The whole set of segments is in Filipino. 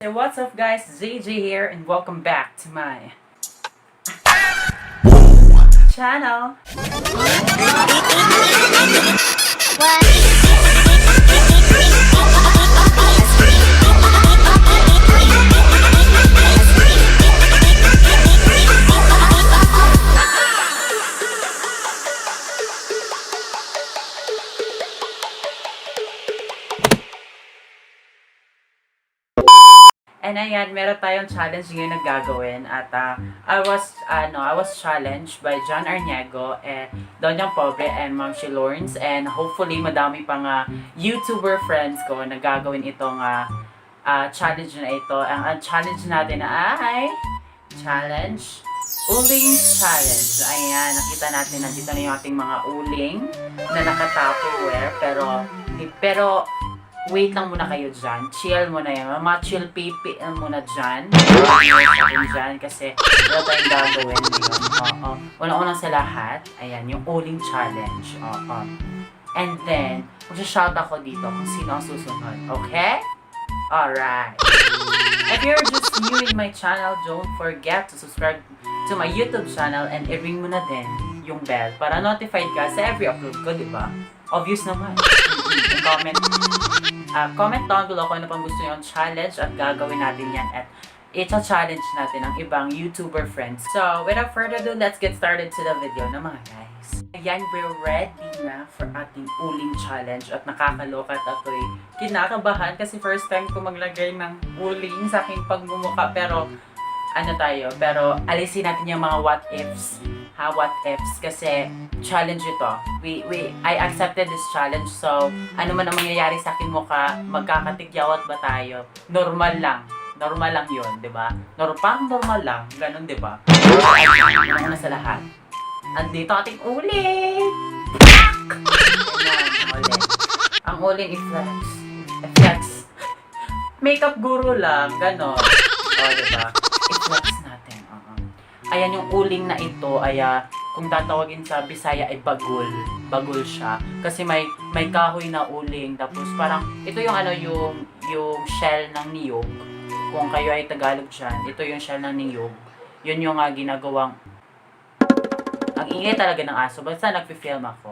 Hey, what's up guys? Jayjay here and welcome back to my channel. And ayan, meron tayong challenge ngayon na gagawin at I was challenged by John Arniego and Donyang Pobre and Ma'am Lawrence, and hopefully madami pang YouTuber friends ko na gagawin itong challenge na ito. Ang challenge natin ay challenge Uling Challenge. Ayan, nakita natin nandito na yung ating mga uling na naka-tupperware, pero wait lang muna kayo dyan. Chill muna yan. Mga chill pipi muna dyan. Dyan kasi wala tayong gagawin ngayon. Una-unang sa lahat, ayan, yung Uling Challenge. And then, mag-shout ako dito kung sino ang susunod. Okay? Alright. If you're just new in my channel, don't forget to subscribe to my YouTube channel and i-ring mo na din yung bell para notified ka sa every upload ko, di ba? Obvious naman. Comment down below kung ano pang gusto yung challenge at gagawin natin yan at i-challenge natin ang ibang YouTuber friends. So, without further ado, let's get started to the video na mga guys. Ayan, we're ready na for ating uling challenge at nakakaloka at ako'y kinakabahan kasi first time ko maglagay ng uling sa aking pagmumuka, pero alisin natin yung mga what ifs. What ifs kasi challenge ito. I accepted this challenge, so ano man ang mangyayari sa aking mukha, magkakatigyawat ba tayo? Normal lang yun, di ba? Normal lang, ganun, di ba? Ano na sa lahat. Andito ating uling! Ang uling i-flex. Makeup guru lang, ganon. Di ba? I-flex natin. Ayan, yung uling na ito ay kung tatawagin sa Bisaya ay bagul siya kasi may kahoy na uling, tapos parang ito yung yung shell ng niyog. Kung kayo ay Tagalog dyan, ito yung shell ng niyog. Yun yung ginagawang ang ingay talaga ng aso, basta nagpi-film ako.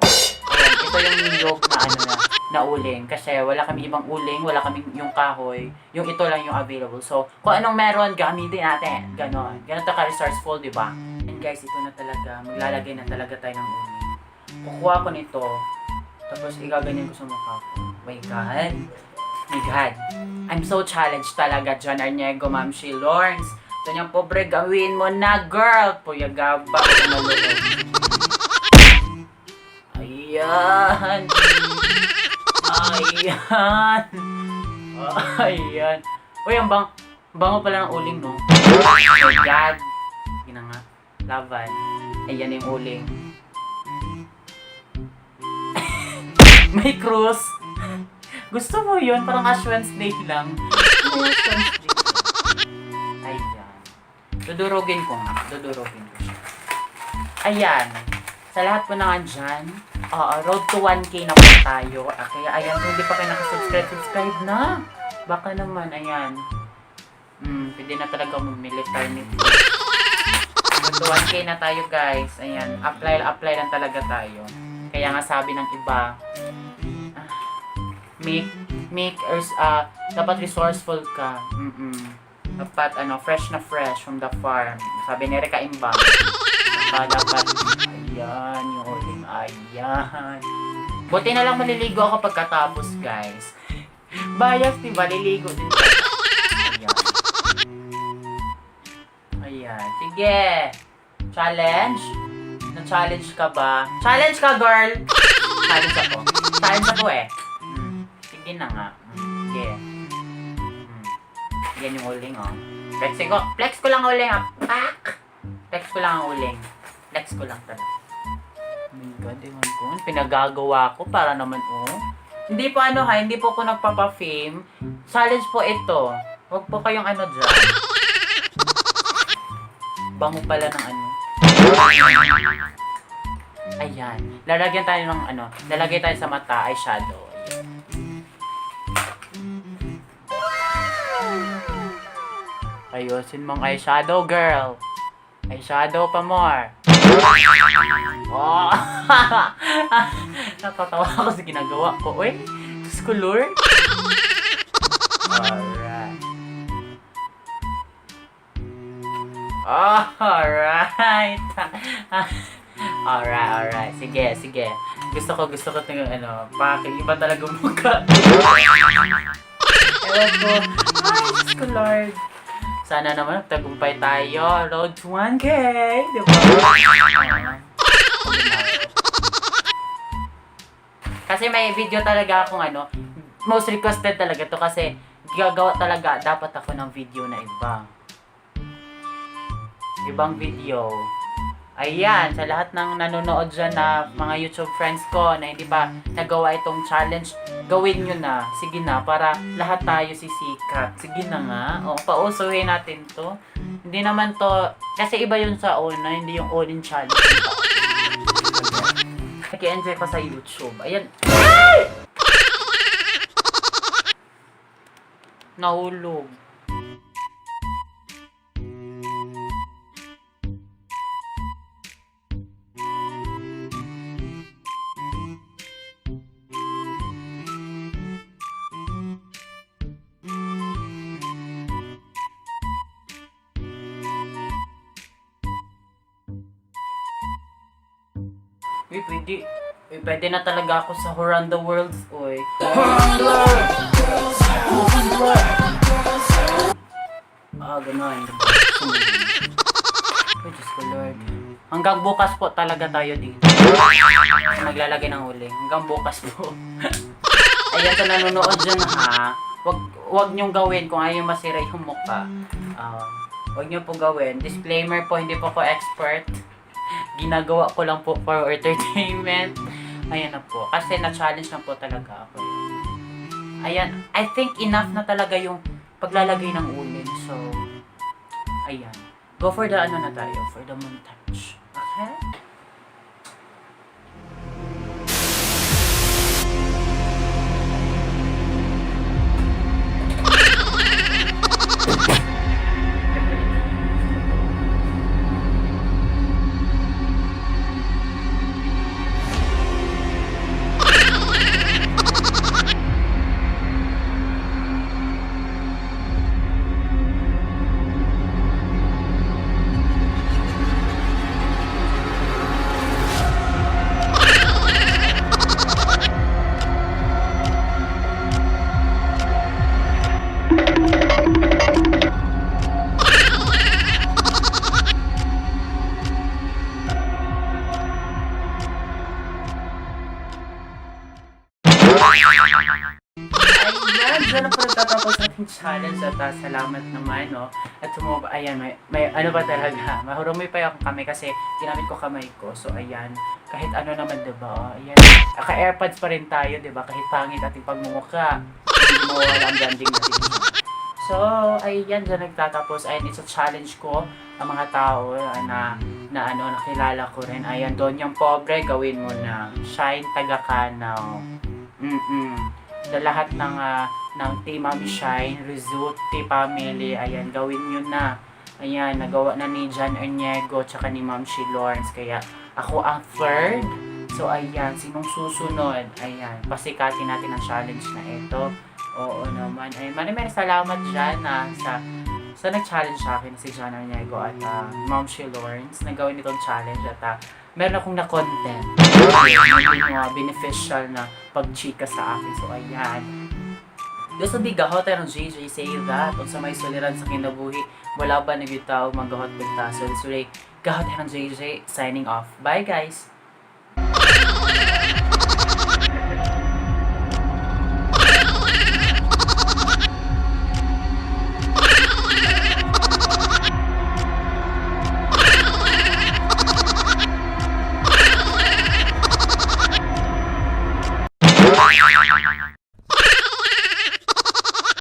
Ayan, ito yung niyog na uling kasi wala kami ibang uling, wala kami yung kahoy, yung ito lang yung available. So, kung anong meron, gamitin natin. Ganon to ka-resourceful, di ba? And guys, ito na talaga, maglalagay na talaga tayo ng uling. Kukuha ko nito, tapos igaganyan ko sa mukha ko. My God. I'm so challenged talaga, John Arniego, Ma'am Lawrence. Donyang Pobre, gawin mo na, girl! Puyagaba ko malulog. Ayan! Ayan. Uy, ang bango pala ng uling, no? Oh my God. Yun nga. Laban. Ayan yung uling. May cruise. Gusto mo yun? Parang Ash Wednesday lang. Ayan. Dudurugin ko siya. Ayan. Sa lahat po na nga dyan, road to 1K na po tayo. Kaya ayan, kung hindi pa kayo nakasubscribe na. Baka naman, ayan. Pwede na talaga mag-military nito. Road to 1K na tayo, guys. Ayan, apply lang talaga tayo. Kaya nga sabi ng iba, dapat resourceful ka. Dapat, fresh from the farm. Sabi ni Reka Imbang. Dapat, ayan, yung uling, ayan. Buti na lang maliligo ako pagkatapos, guys. Bias, diba? Liligo din tayo. Ayan. Sige. Challenge? Na-challenge ka ba? Challenge ka, girl! Challenge ako eh. Sige na nga. Sige. Yan yung uling, oh. Flex ko lang uling, Pak! Flex ko lang ang uling. Flex ko lang talaga. Oh my God, ewan ko. Pinagagawa ko para naman, Hindi po hindi po ako nagpapa-fame. Challenge po ito. Huwag po kayong dyan. Bango pala ng Ayan. Lalagyan tayo ng lalagay tayo sa mata, eyeshadow. Ayan. Ayusin mong eyeshadow, girl. Eyeshadow pa more. Oh! Natatawa ako sa ginagawa ko. Uy, Diyos ko, Lord. Alright. Alright. Alright. Sige. Gusto ko itong iba talaga mukha. Ewan ko. Ay, Diyos ko, Lord. Sana naman tagumpay tayo. Road to 1K. Diba? Kasi may video talaga akong most requested talaga to kasi gagawa talaga dapat ako ng video na ibang video. Ayan, sa lahat ng nanonood dyan na mga YouTube friends ko na hindi pa nagawa itong challenge, gawin nyo na. Sige na, para lahat tayo sisikat. Sige na nga. O, pausuhin natin to. Hindi naman to, kasi iba yun sa una, hindi yung all-in challenge. Nag-enjoy ko sa YouTube. Ayan. Ay! Nahulog. Pwede na talaga ako sa Around the World, oy. Ganun. Oh, Diyos ko, Lord. Hanggang bukas po talaga tayo dito. Maglalagay ng uling. Hanggang bukas po. Ayan, sa nanonood dyan ha. Wag nyong gawin kung ayaw masira yung mukha. Wag nyo po gawin. Disclaimer po, hindi po ako expert. Ginagawa ko lang po for entertainment. Ayan na po. Kasi na-challenge na po talaga ako. Ayan. I think enough na talaga yung paglalagay ng uling. So, ayan. Go for the na tayo. For the montage. Okay? Ayan, dyan na po nagtatapos natin challenge at salamat naman, no? At ayan, may ano ba talaga, mahurumay pa ako kami kasi ginamit ko kamay ko. So, ayan, kahit ano naman, diba? Ayan, ka-airpods pa rin tayo, diba? Kahit pangit ating pagmumukha, hindi mawala ang branding natin. So, ayan, dyan nagtatapos. Ayan, it's a challenge ko ang mga tao na nakilala ko rin. Ayan, doon yung pobre, gawin mo na. Shine, taga-kanaw. Sa lahat ng Team Mami Shine, Rizuti family, ayan, gawin nyo na. Ayan, nagawa na ni John Arniego tsaka ni Ma'am She Lawrence. Kaya ako ang third. So, ayan, sinong susunod? Ayan, pasikatin natin ang challenge na ito. Oo naman. Ay, maraming salamat dyan sa nag-challenge sa akin si John Arniego at Ma'am She Lawrence na gawin itong challenge at meron akong na-content. Beneficial na pag-chika sa akin. So, ayan. This will be Gahuterang Jayjay say that. Kung sa may suliran sa kinabuhi, wala ba nagitaw mag-gahot bigta. So, it's really Gahuterang Jayjay signing off. Bye, guys!